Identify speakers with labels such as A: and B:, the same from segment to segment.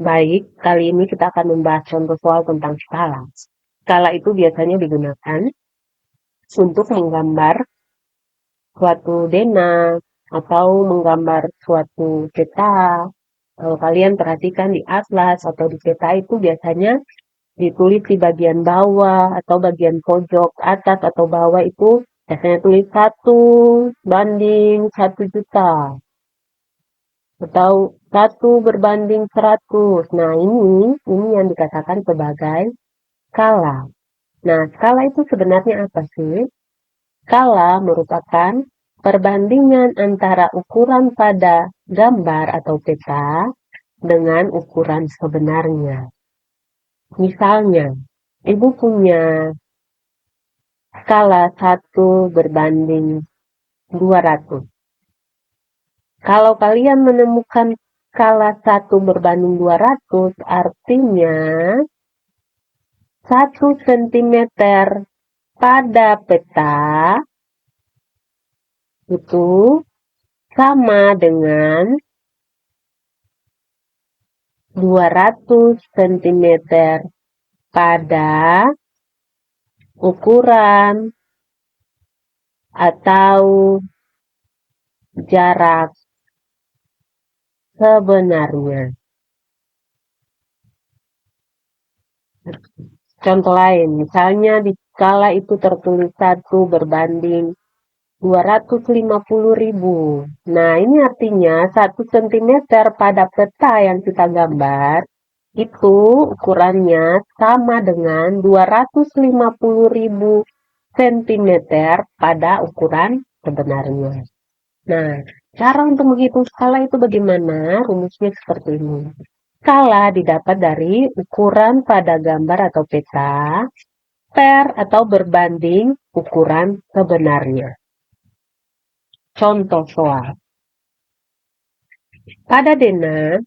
A: Baik, kali ini kita akan membahas contoh soal tentang skala. Skala itu biasanya digunakan untuk menggambar suatu dena atau menggambar suatu peta. Kalau kalian perhatikan di atlas atau di peta itu biasanya ditulis di bagian bawah atau bagian pojok atas atau bawah itu biasanya tulis 1 banding 1 juta atau 1 berbanding 100. Nah, ini yang dikatakan sebagai skala. Nah, skala itu sebenarnya apa sih? Skala merupakan perbandingan antara ukuran pada gambar atau peta dengan ukuran sebenarnya. Misalnya, ibu punya skala 1 berbanding 200. Kalau kalian menemukan skala 1 berbanding 200, artinya 1 cm pada peta itu sama dengan 200 cm pada ukuran atau jarak sebenarnya. Contoh lain, misalnya di skala itu tertulis 1 berbanding 250.000. Nah, ini artinya 1 cm pada peta yang kita gambar itu ukurannya sama dengan 250.000 cm pada ukuran sebenarnya. Nah, cara untuk menghitung skala itu bagaimana? Rumusnya seperti ini. Skala didapat dari ukuran pada gambar atau peta per atau berbanding ukuran sebenarnya. Contoh soal. Pada dena,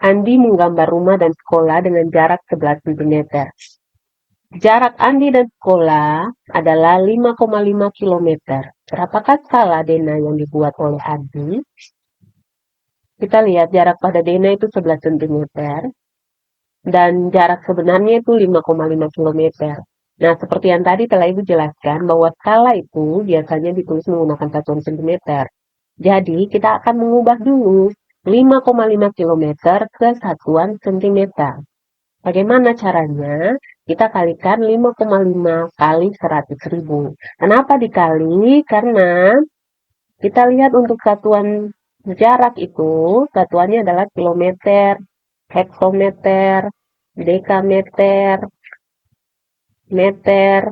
A: Andi menggambar rumah dan sekolah dengan jarak 11 cm. Jarak Andi dan sekolah adalah 5,5 km. Berapakah skala dena yang dibuat oleh Andi? Kita lihat jarak pada dena itu 11 cm. Dan jarak sebenarnya itu 5,5 km. Nah, seperti yang tadi telah Ibu jelaskan bahwa skala itu biasanya ditulis menggunakan satuan cm. Jadi, kita akan mengubah dulu 5,5 km ke satuan cm. Bagaimana caranya? Kita kalikan 5,5 kali 100.000. Kenapa dikali? Karena kita lihat untuk satuan jarak itu, satuannya adalah kilometer, hektometer, dekameter, meter,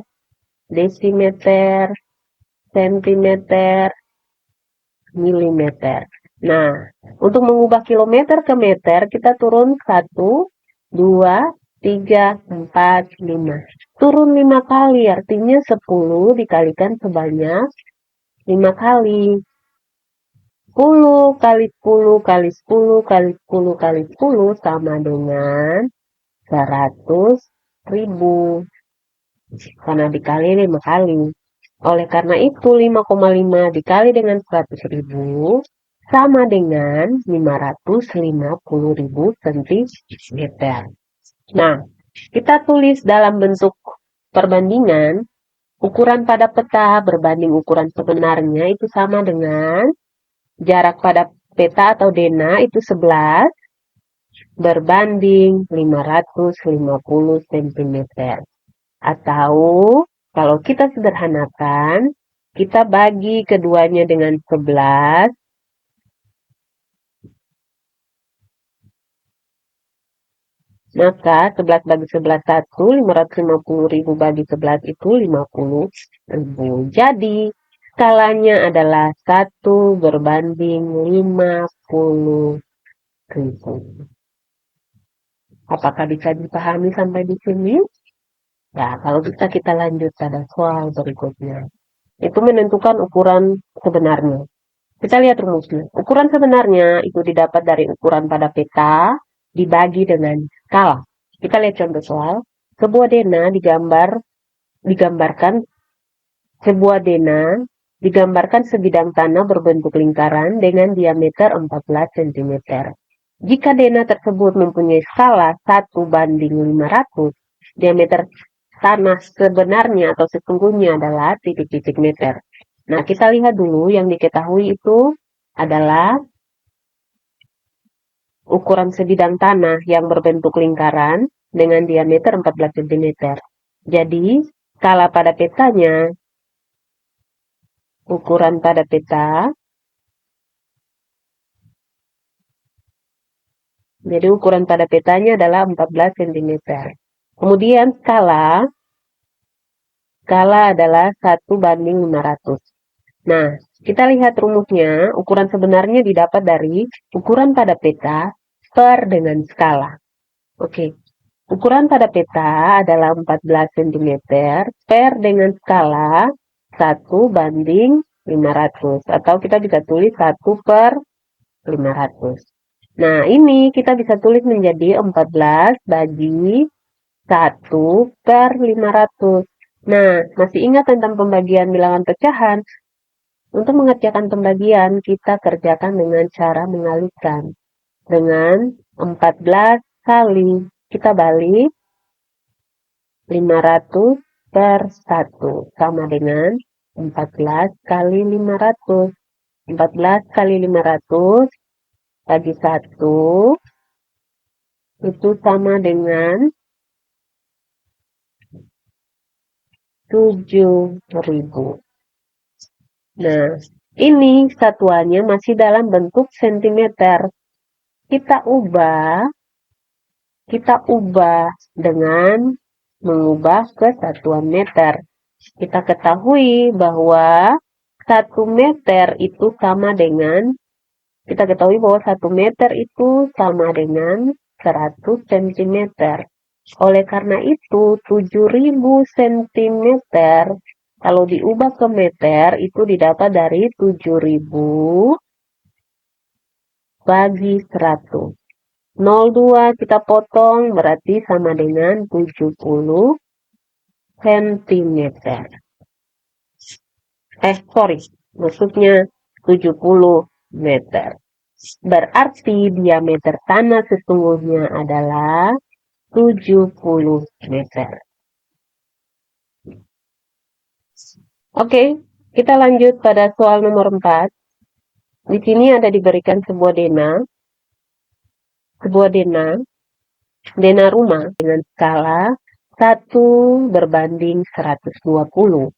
A: desimeter, sentimeter, milimeter. Nah, untuk mengubah kilometer ke meter, kita turun 1, 2, 3, 4, 5. Turun 5 kali, artinya 10 dikalikan sebanyak 5 kali. 10 kali 10 kali 10 kali 10 kali 10 sama dengan 100.000. Karena dikali 5 kali. Oleh karena itu 5,5 dikali dengan 100.000 sama dengan 550.000 cm. Nah, kita tulis dalam bentuk perbandingan ukuran pada peta berbanding ukuran sebenarnya itu sama dengan jarak pada peta atau dena itu 11 berbanding 550 cm. Atau kalau kita sederhanakan, kita bagi keduanya dengan 11. Maka 11 bagi 11 1, 550.000 bagi 11 itu 50.000. Jadi skalanya adalah 1 berbanding 50.000. Apakah bisa dipahami sampai di sini? Ya, kalau bisa kita lanjut pada soal berikutnya. Itu menentukan ukuran sebenarnya. Kita lihat rumusnya. Ukuran sebenarnya itu didapat dari ukuran pada peta dibagi dengan skala. Kita lihat contoh soal. Sebuah dena digambarkan sebidang tanah berbentuk lingkaran dengan diameter 14 cm. Jika denah tersebut mempunyai skala 1:500, diameter tanah sebenarnya atau sesungguhnya adalah titik-titik meter. Nah, kita lihat dulu yang diketahui itu adalah ukuran sebidang tanah yang berbentuk lingkaran dengan diameter 14 cm. Jadi, skala pada petanya, ukuran pada peta, jadi ukuran pada petanya adalah 14 cm. Kemudian skala adalah 1:500. Nah, kita lihat rumusnya, ukuran sebenarnya didapat dari ukuran pada peta per dengan skala. Oke, ukuran pada peta adalah 14 cm per dengan skala 1:500. Atau kita bisa tulis 1/500. Nah, ini kita bisa tulis menjadi 14 bagi 1/500. Nah, masih ingat tentang pembagian bilangan pecahan? Untuk mengerjakan pembagian, kita kerjakan dengan cara mengalihkan. Dengan 14 kali, kita balik 500 per 1, sama dengan 14 kali 500. 14 kali 500 bagi 1, itu sama dengan 7.000. Nah, ini satuannya masih dalam bentuk sentimeter. Kita ubah dengan mengubah ke satuan meter. Kita ketahui bahwa 1 meter itu sama dengan, kita ketahui bahwa 1 meter itu sama dengan 100 cm. Oleh karena itu, 7.000 cm kalau diubah ke meter itu didapat dari 7.000 bagi 100. 0,2 kita potong berarti sama dengan 70 cm. Maksudnya 70 meter. Berarti diameter tanah sesungguhnya adalah 70 meter. Oke, kita lanjut pada soal nomor 4. Di sini ada diberikan sebuah denah rumah dengan skala 1:120.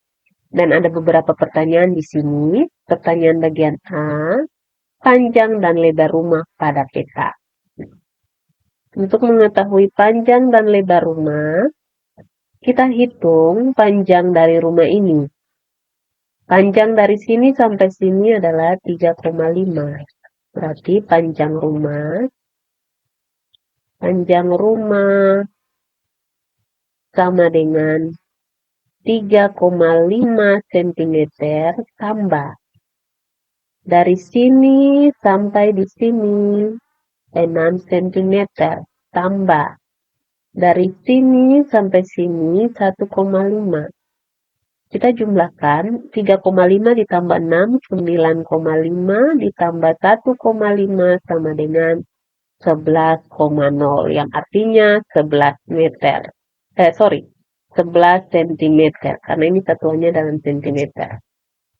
A: Dan ada beberapa pertanyaan di sini. Pertanyaan bagian A, panjang dan lebar rumah pada peta. Untuk mengetahui panjang dan lebar rumah, kita hitung panjang dari rumah ini. Panjang dari sini sampai sini adalah 3,5. Berarti panjang rumah sama dengan 3,5 cm tambah. Dari sini sampai di sini 6 cm tambah. Dari sini sampai sini 1,5. Kita jumlahkan 3,5 ditambah 6, 9,5 ditambah 1,5 sama dengan 11,0 yang artinya 11 meter. 11 cm karena ini satuannya dalam centimeter.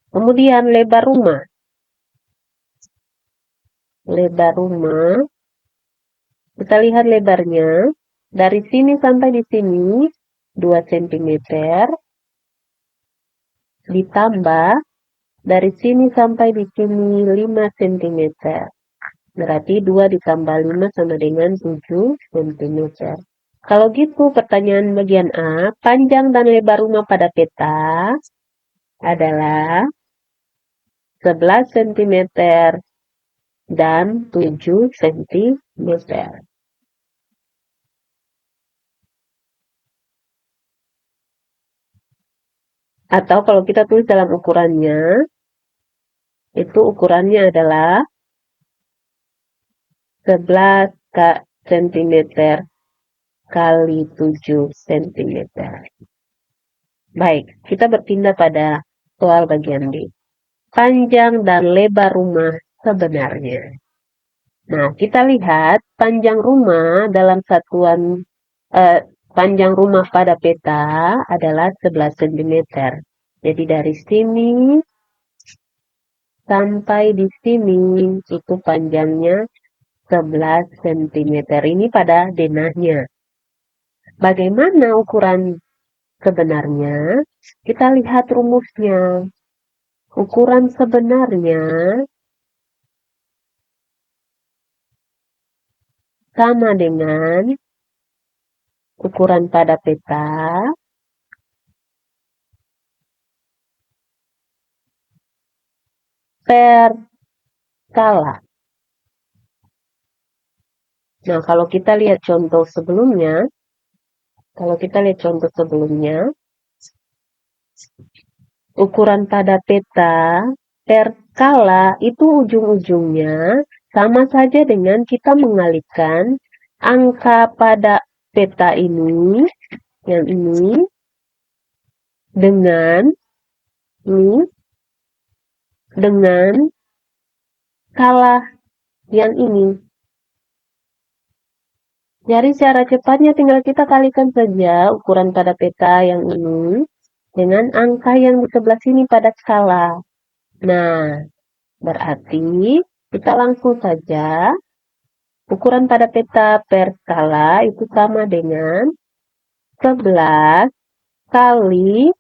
A: Kemudian lebar rumah. Kita lihat lebarnya dari sini sampai di sini 2 cm ditambah dari sini sampai di sini 5 cm. Berarti 2 ditambah 5 sama dengan 7 cm. Kalau gitu pertanyaan bagian A, panjang dan lebar rumah pada peta adalah 11 cm dan 7 cm. Atau kalau kita tulis dalam ukurannya, itu ukurannya adalah 11 cm kali 7 cm. Baik, kita berpindah pada soal bagian B. Panjang dan lebar rumah sebenarnya. Nah, kita lihat panjang rumah dalam satuan eh, panjang rumah pada peta adalah 11 cm. Jadi dari sini sampai di sini itu panjangnya 11 cm. Ini pada denahnya. Bagaimana ukuran sebenarnya? Kita lihat rumusnya. Ukuran sebenarnya sama dengan ukuran pada peta per skala. Nah, kalau kita lihat contoh sebelumnya, ukuran pada peta per skala itu ujung-ujungnya sama saja dengan kita mengalihkan angka pada peta ini, yang ini, dengan ini, dengan skala yang ini. Jadi cara cepatnya tinggal kita kalikan saja ukuran pada peta yang ini dengan angka yang di sebelah sini pada skala. Nah, berarti kita langsung saja ukuran pada peta per skala itu sama dengan 11 kali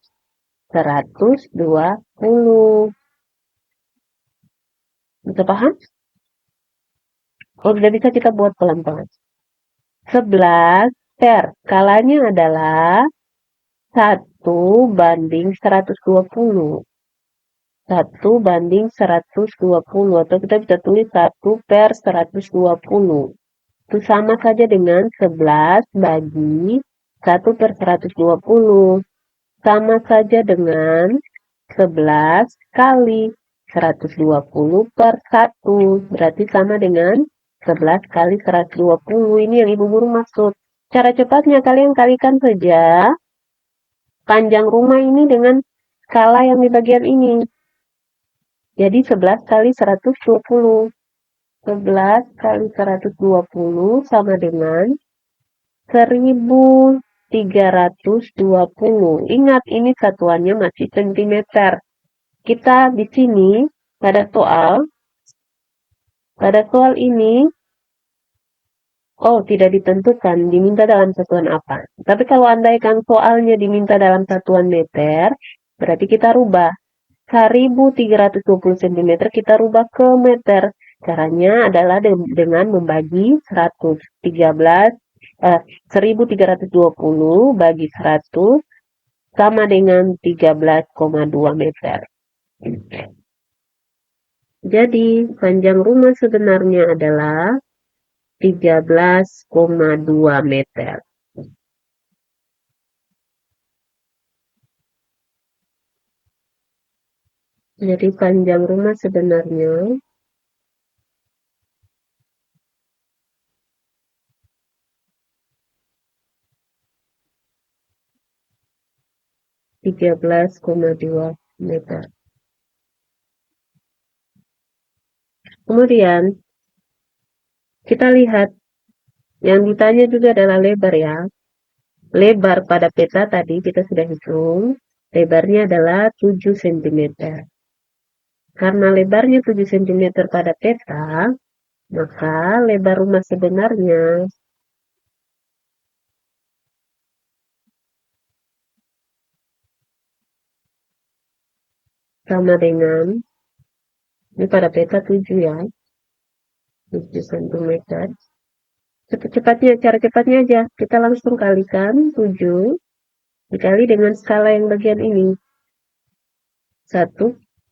A: 120. Bisa paham? Kalau tidak bisa kita buat pelan-pelan. 11 per skalanya adalah 1/120. 1/120 atau kita bisa tulis 1/120. Itu sama saja dengan 11 bagi 1/120. Sama saja dengan 11 kali 120 per 1. Berarti sama dengan 11 kali 120. Ini yang Ibu Guru maksud. Cara cepatnya kalian kalikan saja panjang rumah ini dengan skala yang di bagian ini. Jadi 11 kali 120. 11 kali 120 sama dengan 1320. Ingat, ini satuannya masih centimeter. Kita di sini pada soal ini, tidak ditentukan diminta dalam satuan apa. Tapi kalau andaikan soalnya diminta dalam satuan meter, berarti kita rubah. 1320 cm kita rubah ke meter. Caranya adalah dengan membagi 1320 bagi 100 sama dengan 13,2 meter. Jadi panjang rumah sebenarnya adalah 13,2 meter. Jadi panjang rumah sebenarnya 13,2 meter. Kemudian kita lihat yang ditanya juga adalah lebar ya. Lebar pada peta tadi kita sudah hitung. Lebarnya adalah 7 cm. Karena lebarnya 7 cm pada peta, maka lebar rumah sebenarnya sama dengan, ini pada peta 7 ya, 7 cm. Cara cepatnya aja, kita langsung kalikan 7 dikali dengan skala yang bagian ini.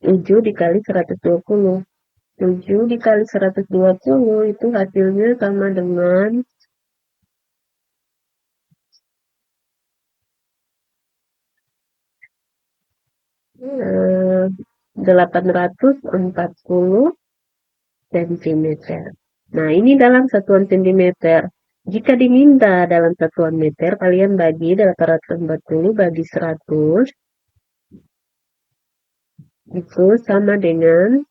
A: 7 dikali 120. 7 dikali 120 itu hasilnya sama dengan 840 cm. Nah, ini dalam satuan centimeter. Jika diminta dalam satuan meter, kalian bagi 840 bagi 100. Itu sama dengan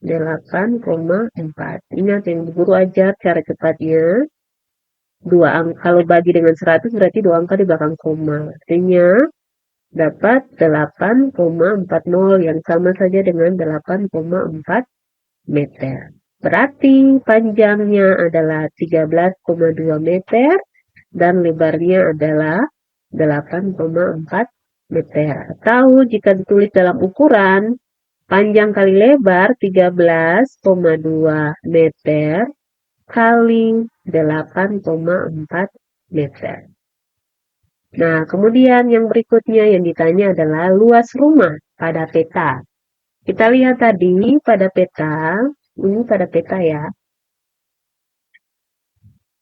A: 8,4. Ingat yang guru ajar cara cepatnya. Dua angka, kalau bagi dengan 100 berarti dua angka di belakang koma. Artinya dapat 8,40 yang sama saja dengan 8,4 meter. Berarti panjangnya adalah 13,2 meter dan lebarnya adalah 8,4 meter. Atau jika ditulis dalam ukuran panjang kali lebar 13,2 meter kali 8,4 meter. Nah, kemudian yang berikutnya yang ditanya adalah luas rumah pada peta. Kita lihat tadi pada peta, ini pada peta ya.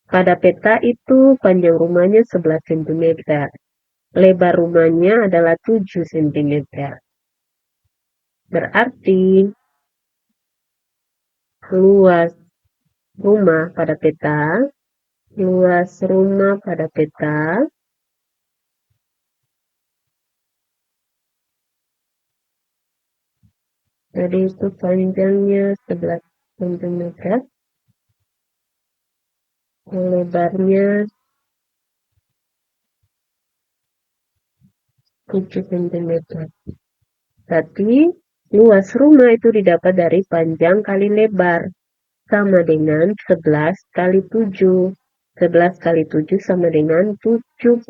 A: Pada peta itu panjang rumahnya 11 cm. Lebar rumahnya adalah 7 cm. Berarti luas rumah pada peta, jadi itu panjangnya 11 cm, lebarnya 7 cm. Berarti luas rumah itu didapat dari panjang kali lebar sama dengan 11 kali 7. 11 kali 7 sama dengan 77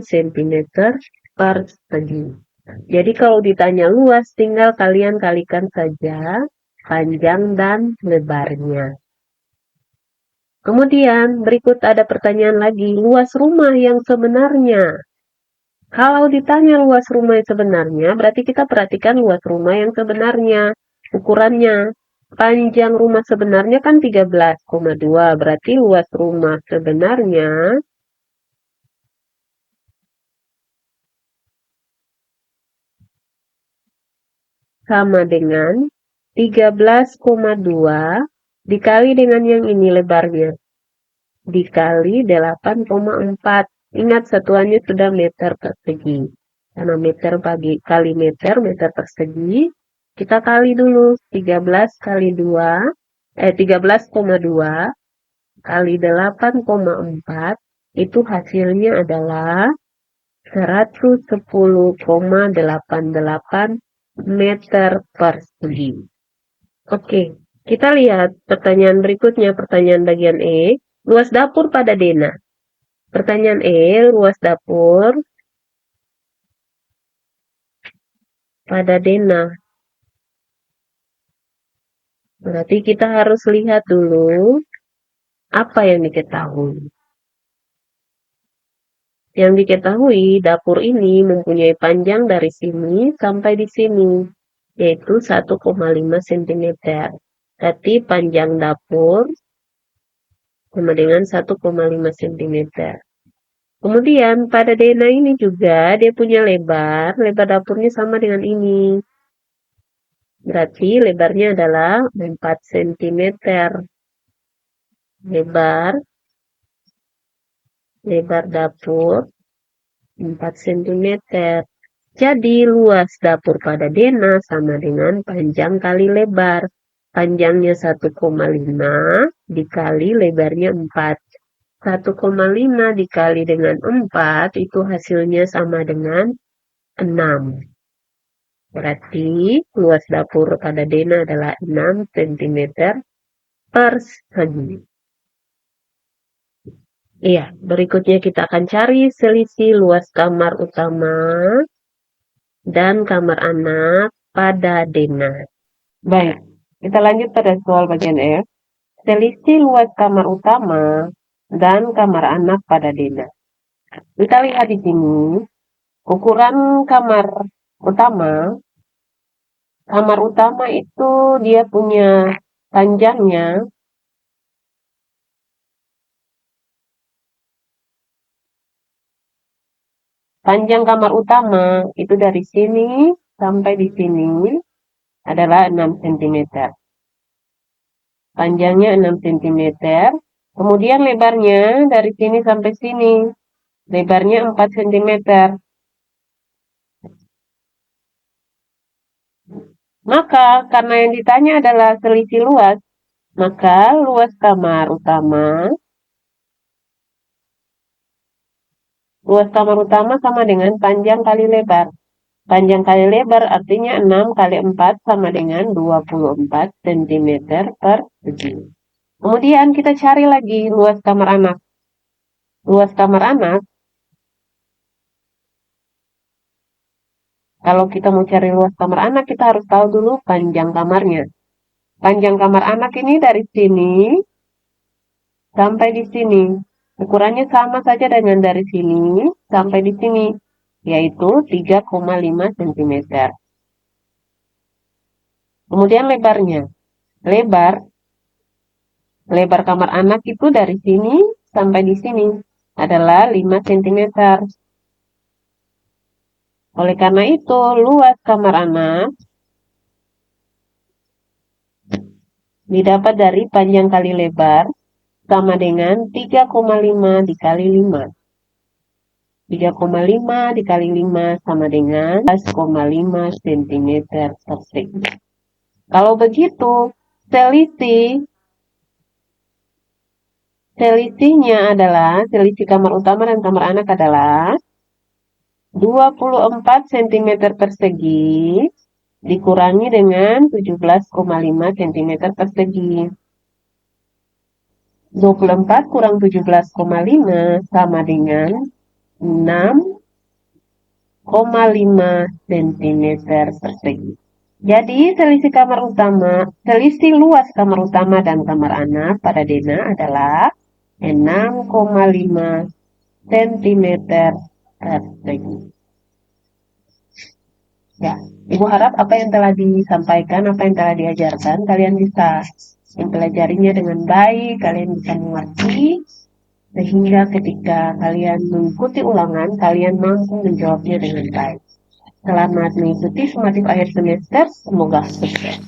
A: cm persegi. Jadi kalau ditanya luas, tinggal kalian kalikan saja panjang dan lebarnya. Kemudian berikut ada pertanyaan lagi, luas rumah yang sebenarnya. Kalau ditanya luas rumah yang sebenarnya, berarti kita perhatikan luas rumah yang sebenarnya. Ukurannya, panjang rumah sebenarnya kan 13,2, berarti luas rumah sebenarnya sama dengan 13,2 dikali dengan yang ini lebarnya. Dikali 8,4. Ingat satuannya sudah meter persegi. Karena meter kali meter, meter persegi. Kita kali dulu 13 kali 2, 13,2 kali 8,4 itu hasilnya adalah 110,88 meter persegi. Oke, kita lihat pertanyaan berikutnya, pertanyaan bagian E. Luas dapur pada Dena. Pertanyaan E, luas dapur pada Dena. Berarti kita harus lihat dulu apa yang diketahui. Yang diketahui, dapur ini mempunyai panjang dari sini sampai di sini, yaitu 1,5 cm. Berarti panjang dapur sama dengan 1,5 cm. Kemudian pada Dena ini juga dia punya lebar dapurnya sama dengan ini. Berarti lebarnya adalah 4 cm. Lebar dapur 4 cm. Jadi luas dapur pada Dena sama dengan panjang kali lebar. Panjangnya 1,5 dikali lebarnya 4. 1,5 dikali dengan 4 itu hasilnya sama dengan 6. Berarti luas dapur pada Dena adalah 6 cm persegi. Iya, berikutnya kita akan cari selisih luas kamar utama dan kamar anak pada Dena. Baik, kita lanjut pada soal bagian F. Selisih luas kamar utama dan kamar anak pada Dena. Kita lihat di sini, ukuran kamar utama itu dia punya panjangnya panjang kamar utama itu dari sini sampai di sini adalah 6 cm. Panjangnya 6 cm. Kemudian lebarnya dari sini sampai sini. Lebarnya 4 cm. Maka karena yang ditanya adalah selisih luas, maka luas kamar utama sama dengan panjang kali lebar. Panjang kali lebar artinya 6 kali 4 sama dengan 24 cm persegi. Kemudian kita cari lagi luas kamar anak. Luas kamar anak, kalau kita mau cari luas kamar anak, kita harus tahu dulu panjang kamarnya. Panjang kamar anak ini dari sini sampai di sini. Ukurannya sama saja dengan dari sini sampai di sini, yaitu 3,5 cm. Kemudian lebarnya. Lebar lebar kamar anak itu dari sini sampai di sini adalah 5 cm. Oleh karena itu, luas kamar anak didapat dari panjang kali lebar sama dengan 3,5 dikali 5. 3,5 dikali 5 sama dengan 11,5 cm persegi. Kalau begitu, selisih kamar utama dan kamar anak adalah 24 cm persegi dikurangi dengan 17,5 cm persegi. 24 kurang 17,5 sama dengan 6,5 cm persegi. Jadi selisih luas kamar utama dan kamar anak pada Dena adalah 6,5 cm persegi. Ya, Ibu harap apa yang telah disampaikan, apa yang telah diajarkan, kalian bisa mempelajarinya dengan baik, kalian bisa mengerti, sehingga ketika kalian mengikuti ulangan, kalian mampu menjawabnya dengan baik. Selamat mengikuti sumatif akhir semester, semoga sukses.